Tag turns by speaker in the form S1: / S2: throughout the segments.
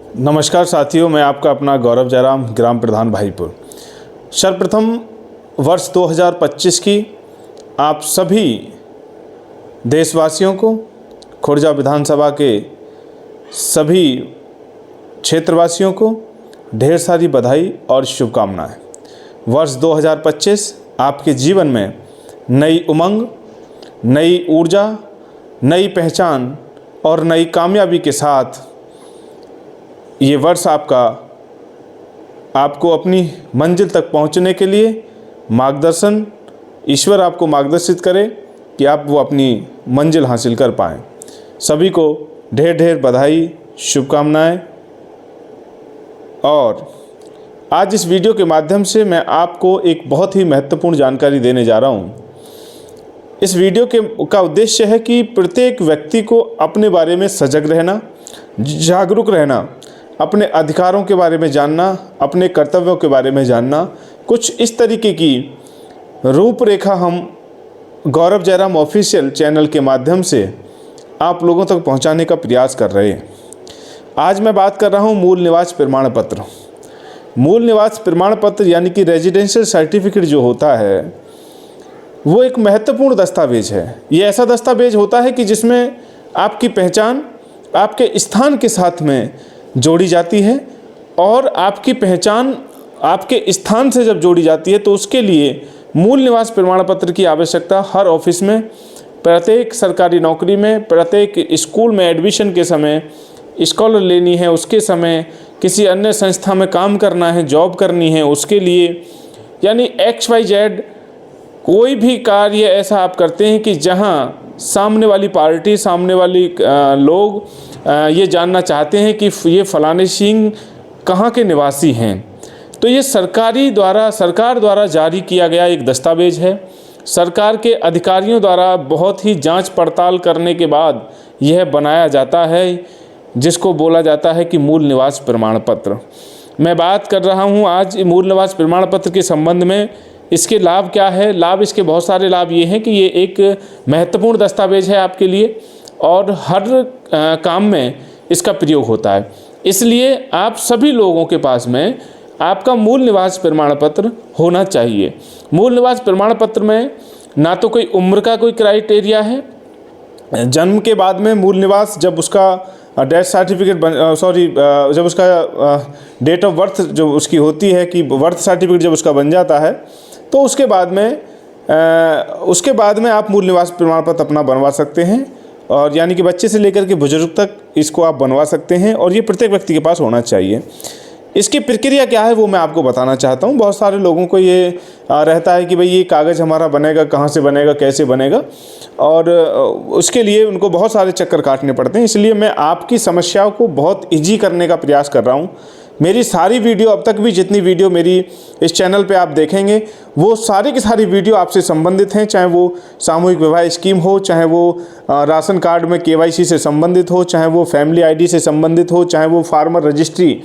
S1: नमस्कार साथियों, मैं आपका अपना गौरव जयराम, ग्राम प्रधान भाईपुर। सर्वप्रथम वर्ष 2025 की आप सभी देशवासियों को, खुर्जा विधानसभा के सभी क्षेत्रवासियों को ढेर सारी बधाई और शुभकामनाएं। वर्ष 2025 आपके जीवन में नई उमंग, नई ऊर्जा, नई पहचान और नई कामयाबी के साथ ये वर्ष आपको अपनी मंजिल तक पहुंचने के लिए मार्गदर्शन, ईश्वर आपको मार्गदर्शित करे कि आप वो अपनी मंजिल हासिल कर पाएँ। सभी को ढेर ढेर बधाई, शुभकामनाएं। और आज इस वीडियो के माध्यम से मैं आपको एक बहुत ही महत्वपूर्ण जानकारी देने जा रहा हूँ। इस वीडियो का उद्देश्य है कि प्रत्येक व्यक्ति को अपने बारे में सजग रहना, जागरूक रहना, अपने अधिकारों के बारे में जानना, अपने कर्तव्यों के बारे में जानना। कुछ इस तरीके की रूपरेखा हम गौरव जयराम ऑफिशियल चैनल के माध्यम से आप लोगों तक पहुंचाने का प्रयास कर रहे हैं। आज मैं बात कर रहा हूं मूल निवास प्रमाण पत्र। मूल निवास प्रमाण पत्र यानी कि रेजिडेंशियल सर्टिफिकेट जो होता है वो एक महत्वपूर्ण दस्तावेज है। ये ऐसा दस्तावेज होता है कि जिसमें आपकी पहचान आपके स्थान के साथ में जोड़ी जाती है, और आपकी पहचान आपके स्थान से जब जोड़ी जाती है तो उसके लिए मूल निवास प्रमाण पत्र की आवश्यकता हर ऑफिस में, प्रत्येक सरकारी नौकरी में, प्रत्येक स्कूल में एडमिशन के समय, स्कॉलर लेनी है उसके समय, किसी अन्य संस्था में काम करना है, जॉब करनी है उसके लिए, यानी XYZ कोई भी कार्य ऐसा आप करते हैं कि जहां सामने वाली पार्टी, सामने वाली लोग ये जानना चाहते हैं कि ये फलाने सिंह कहाँ के निवासी हैं, तो ये सरकार द्वारा जारी किया गया एक दस्तावेज है। सरकार के अधिकारियों द्वारा बहुत ही जांच पड़ताल करने के बाद यह बनाया जाता है, जिसको बोला जाता है कि मूल निवास प्रमाण पत्र। मैं बात कर रहा हूँ आज मूल निवास प्रमाण पत्र के संबंध में। इसके लाभ क्या है? लाभ, इसके बहुत सारे लाभ ये हैं कि ये एक महत्वपूर्ण दस्तावेज है आपके लिए और हर काम में इसका प्रयोग होता है। इसलिए आप सभी लोगों के पास में आपका मूल निवास प्रमाण पत्र होना चाहिए। मूल निवास प्रमाण पत्र में ना तो कोई उम्र का कोई क्राइटेरिया है, जन्म के बाद में मूल निवास जब उसका डेथ सर्टिफिकेट जब उसका डेट ऑफ बर्थ जो उसकी होती है कि बर्थ सर्टिफिकेट जब उसका बन जाता है तो उसके बाद में आप मूल निवास प्रमाण पत्र अपना बनवा सकते हैं, और यानी कि बच्चे से लेकर के बुजुर्ग तक इसको आप बनवा सकते हैं, और ये प्रत्येक व्यक्ति के पास होना चाहिए। इसकी प्रक्रिया क्या है वो मैं आपको बताना चाहता हूँ। बहुत सारे लोगों को ये रहता है कि भाई ये कागज़ हमारा बनेगा, कहाँ से बनेगा, कैसे बनेगा, और उसके लिए उनको बहुत सारे चक्कर काटने पड़ते हैं। इसलिए मैं आपकी समस्याओं को बहुत ईजी करने का प्रयास कर रहा हूँ। मेरी सारी वीडियो, अब तक भी जितनी वीडियो मेरी इस चैनल पे आप देखेंगे वो सारी की सारी वीडियो आपसे संबंधित हैं, चाहे वो सामूहिक विवाह स्कीम हो, चाहे वो राशन कार्ड में KYC से संबंधित हो, चाहे वो फैमिली ID से संबंधित हो, चाहे वो फार्मर रजिस्ट्री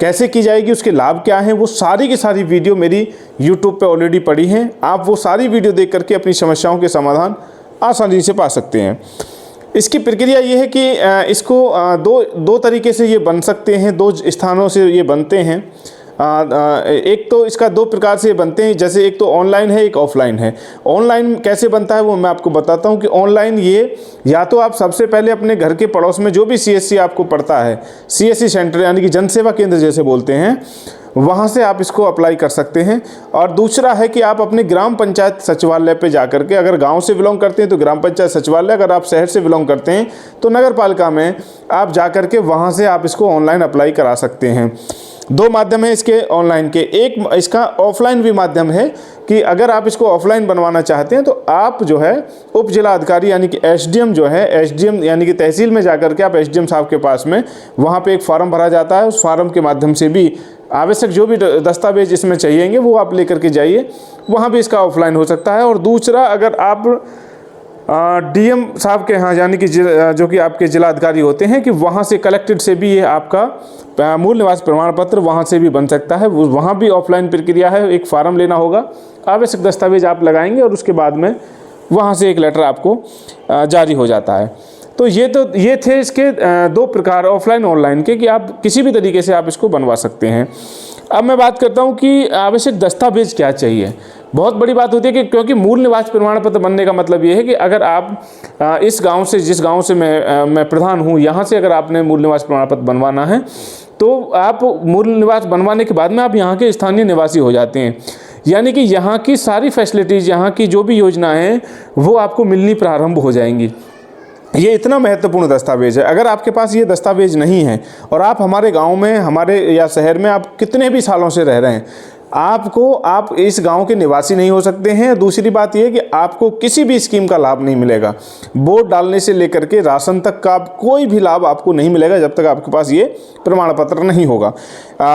S1: कैसे की जाएगी, उसके लाभ क्या हैं, वो सारी की सारी वीडियो मेरी YouTube पे ऑलरेडी पड़ी हैं। आप वो सारी वीडियो देख करके अपनी समस्याओं के समाधान आसानी से पा सकते हैं। इसकी प्रक्रिया ये है कि इसको दो तरीके से ये बन सकते हैं, दो स्थानों से ये बनते हैं। एक तो इसका दो प्रकार से बनते हैं, जैसे एक तो ऑनलाइन है, एक ऑफलाइन है। ऑनलाइन कैसे बनता है वो मैं आपको बताता हूँ कि ऑनलाइन ये या तो आप सबसे पहले अपने घर के पड़ोस में जो भी CSC आपको पड़ता है, CSC सेंटर यानी कि जन सेवा केंद्र जैसे बोलते हैं, वहाँ से आप इसको अप्लाई कर सकते हैं। और दूसरा है कि आप अपने ग्राम पंचायत सचिवालय पे जा करके, अगर गांव से बिलोंग करते हैं तो ग्राम पंचायत सचिवालय, अगर आप शहर से बिलोंग करते हैं तो नगर पालिका में आप जा करके वहाँ से आप इसको ऑनलाइन अप्लाई करा सकते हैं। दो माध्यम है इसके ऑनलाइन के। एक इसका ऑफलाइन भी माध्यम है कि अगर आप इसको ऑफलाइन बनवाना चाहते हैं तो आप जो है उप जिला अधिकारी यानी कि SDM जो है, SDM यानी कि तहसील में जाकर के आप SDM साहब के पास में वहाँ पे एक फॉर्म भरा जाता है। उस फॉर्म के माध्यम से भी आवश्यक जो भी दस्तावेज इसमें चाहिएंगे वो आप लेकर के जाइए, वहाँ भी इसका ऑफलाइन हो सकता है। और दूसरा, अगर आप DM साहब के यहाँ यानी कि जो कि आपके जिला अधिकारी होते हैं कि वहाँ से कलेक्टेड से भी ये आपका मूल निवास प्रमाण पत्र वहाँ से भी बन सकता है। वहाँ भी ऑफलाइन प्रक्रिया है, एक फार्म लेना होगा, आवश्यक दस्तावेज आप लगाएंगे और उसके बाद में वहाँ से एक लेटर आपको जारी हो जाता है। तो ये थे इसके दो प्रकार ऑफलाइन ऑनलाइन के, कि आप किसी भी तरीके से आप इसको बनवा सकते हैं। अब मैं बात करता हूँ कि आवश्यक दस्तावेज क्या चाहिए। बहुत बड़ी बात होती है कि क्योंकि मूल निवास प्रमाण पत्र बनने का मतलब ये है कि अगर आप इस गांव से, जिस गांव से मैं प्रधान हूँ, यहाँ से अगर आपने मूल निवास प्रमाण पत्र बनवाना है तो आप मूल निवास बनवाने के बाद में आप यहाँ के स्थानीय निवासी हो जाते हैं, यानी कि यहाँ की सारी फैसिलिटीज़, यहाँ की जो भी योजनाएं हैं वो आपको मिलनी प्रारंभ हो जाएंगी। ये इतना महत्वपूर्ण दस्तावेज है। अगर आपके पास ये दस्तावेज नहीं है और आप हमारे गांव में, हमारे या शहर में आप कितने भी सालों से रह रहे हैं, आप इस गांव के निवासी नहीं हो सकते हैं। दूसरी बात यह कि आपको किसी भी स्कीम का लाभ नहीं मिलेगा। वोट डालने से लेकर के राशन तक का कोई भी लाभ आपको नहीं मिलेगा जब तक आपके पास ये प्रमाण पत्र नहीं होगा।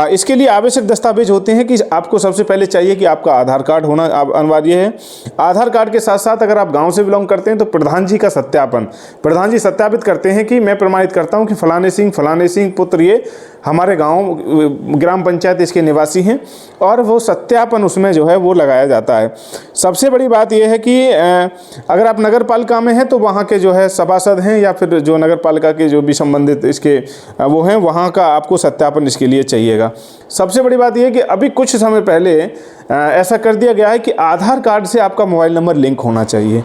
S1: इसके लिए आवश्यक दस्तावेज होते हैं कि आपको सबसे पहले चाहिए कि आपका आधार कार्ड होना अनिवार्य है। आधार कार्ड के साथ साथ अगर आप गाँव से बिलोंग करते हैं तो प्रधान जी का सत्यापन, प्रधान जी सत्यापित करते हैं कि मैं प्रमाणित करता हूँ कि फलाने सिंह पुत्र ये हमारे गांव ग्राम पंचायत इसके निवासी हैं, और वो सत्यापन उसमें जो है वो लगाया जाता है। सबसे बड़ी बात यह है कि अगर आप नगर पालिका में हैं तो वहाँ के जो है सभासद हैं या फिर जो नगर पालिका के जो भी संबंधित इसके वो हैं, वहाँ का आपको सत्यापन इसके लिए चाहिएगा। सबसे बड़ी बात यह है कि अभी कुछ समय पहले ऐसा कर दिया गया है कि आधार कार्ड से आपका मोबाइल नंबर लिंक होना चाहिए,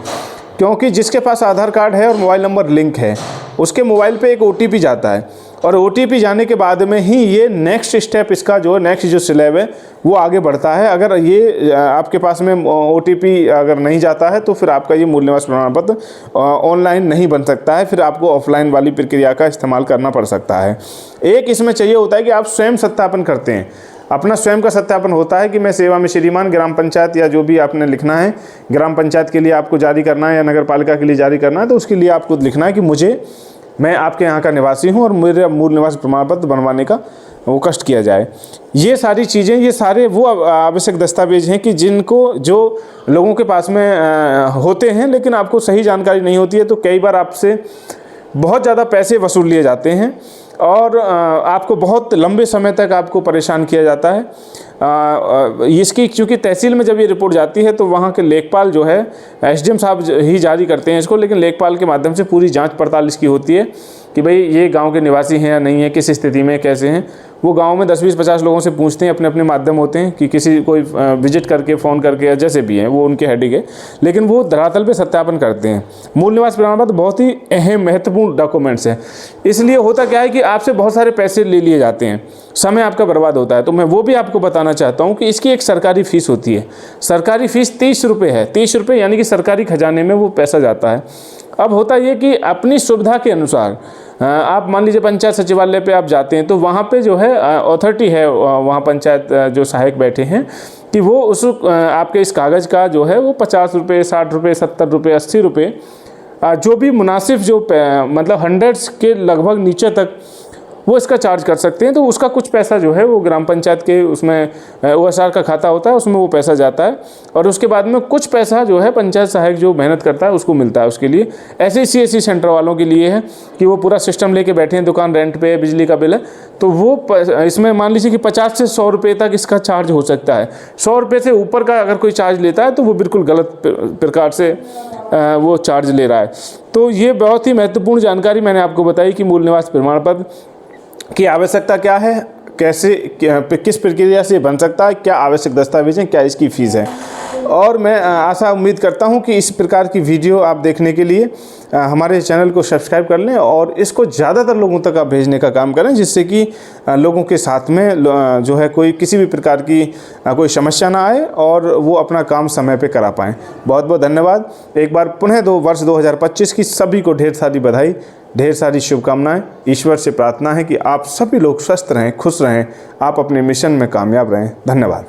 S1: क्योंकि जिसके पास आधार कार्ड है और मोबाइल नंबर लिंक है उसके मोबाइल पे एक OTP जाता है, और OTP जाने के बाद में ही ये नेक्स्ट स्टेप, इसका जो नेक्स्ट जो स्लैब है वो आगे बढ़ता है। अगर ये आपके पास में OTP अगर नहीं जाता है तो फिर आपका ये मूल निवास प्रमाण पत्र ऑनलाइन नहीं बन सकता है, फिर आपको ऑफलाइन वाली प्रक्रिया का इस्तेमाल करना पड़ सकता है। एक इसमें चाहिए होता है कि आप स्वयं सत्यापन करते हैं, अपना स्वयं का सत्यापन होता है कि मैं सेवा में श्रीमान ग्राम पंचायत या जो भी आपने लिखना है ग्राम पंचायत के लिए आपको जारी करना है या नगर पालिका के लिए जारी करना है, तो उसके लिए आपको लिखना है कि मैं आपके यहाँ का निवासी हूँ और मेरे मूल निवास प्रमाण पत्र बनवाने का वो कष्ट किया जाए। ये सारी चीज़ें, ये सारे वो आवश्यक दस्तावेज हैं कि जिनको जो लोगों के पास में होते हैं, लेकिन आपको सही जानकारी नहीं होती है तो कई बार आपसे बहुत ज़्यादा पैसे वसूल लिए जाते हैं और आपको बहुत लंबे समय तक आपको परेशान किया जाता है। इसकी चूँकि तहसील में जब ये रिपोर्ट जाती है तो वहाँ के लेखपाल जो है, SDM साहब ही जारी करते हैं इसको, लेकिन लेखपाल के माध्यम से पूरी जांच पड़ताल इसकी होती है कि भाई ये गांव के निवासी हैं या नहीं है, किस स्थिति में, कैसे हैं। वो गांव में 10-20-50 लोगों से पूछते हैं, अपने अपने माध्यम होते हैं कि किसी कोई विजिट करके, फ़ोन करके या जैसे भी हैं, वो उनके हेडिंग है, लेकिन वो धरातल पे सत्यापन करते हैं। मूल निवास प्रमाण पत्र बहुत ही अहम महत्वपूर्ण डॉक्यूमेंट्स है। इसलिए होता क्या है कि आपसे बहुत सारे पैसे ले लिए जाते हैं, समय आपका बर्बाद होता है। तो मैं वो भी आपको बताना चाहता हूँ कि इसकी एक सरकारी फ़ीस होती है। सरकारी फ़ीस 30 रुपये है, 30 रुपये, यानी कि सरकारी खजाने में वो पैसा जाता है। अब होता ये कि अपनी सुविधा के अनुसार आप मान लीजिए पंचायत सचिवालय पे आप जाते हैं तो वहाँ पे जो है अथॉरिटी है, वहाँ पंचायत जो सहायक बैठे हैं कि वो उस आपके इस कागज़ का जो है वो 50 रुपये, 60 रुपये, 70 रुपये, 80 रुपये, जो भी मुनासिब, जो मतलब 100 के लगभग नीचे तक वो इसका चार्ज कर सकते हैं। तो उसका कुछ पैसा जो है वो ग्राम पंचायत के उसमें OSR का खाता होता है, उसमें वो पैसा जाता है, और उसके बाद में कुछ पैसा जो है पंचायत सहायक जो मेहनत करता है उसको मिलता है उसके लिए। ऐसे ही CSC सेंटर वालों के लिए है कि वो पूरा सिस्टम लेके बैठे हैं, दुकान रेंट पे, बिजली का बिल है, तो वो इसमें मान लीजिए कि 50 से 100 रुपये तक इसका चार्ज हो सकता है। 100 रुपये से ऊपर का अगर कोई चार्ज लेता है तो वो बिल्कुल गलत प्रकार से वो चार्ज ले रहा है। तो ये बहुत ही महत्वपूर्ण जानकारी मैंने आपको बताई कि मूल निवास प्रमाण पत्र की आवश्यकता क्या है, कैसे, किस प्रक्रिया से बन सकता है, क्या आवश्यक दस्तावेज हैं, क्या इसकी फ़ीस है। और मैं आशा उम्मीद करता हूं कि इस प्रकार की वीडियो आप देखने के लिए हमारे चैनल को सब्सक्राइब कर लें और इसको ज़्यादातर लोगों तक आप भेजने का काम करें, जिससे कि लोगों के साथ में जो है कोई किसी भी प्रकार की कोई समस्या ना आए और वो अपना काम समय पे करा पाएँ। बहुत बहुत धन्यवाद। एक बार पुनः वर्ष 2025 की सभी को ढेर सारी बधाई, ढेर सारी शुभकामनाएं। ईश्वर से प्रार्थना है कि आप सभी लोग स्वस्थ रहें, खुश रहें, आप अपने मिशन में कामयाब रहें। धन्यवाद।